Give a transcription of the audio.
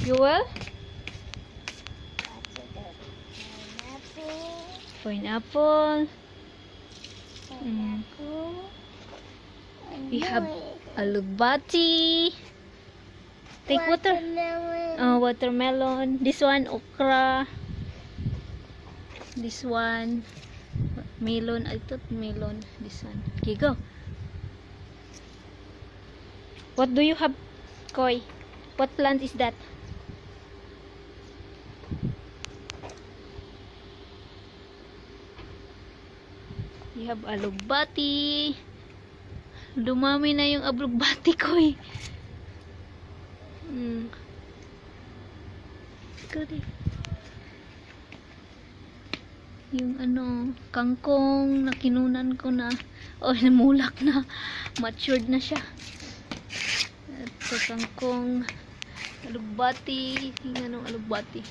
You will? Pineapple. Pineapple. Pineapple. We have alugbati. Take water. Watermelon. Watermelon. This one, okra. This one, melon. I thought melon. This one. Okay, go. What do you have, Koy? What plant is that? You have alugbati. Dumami na yung alugbati, Koy. Good. Yung kangkong na kinunan ko na, namulak na, matured na siya. Ito kangkong, alugbati, yung alugbati.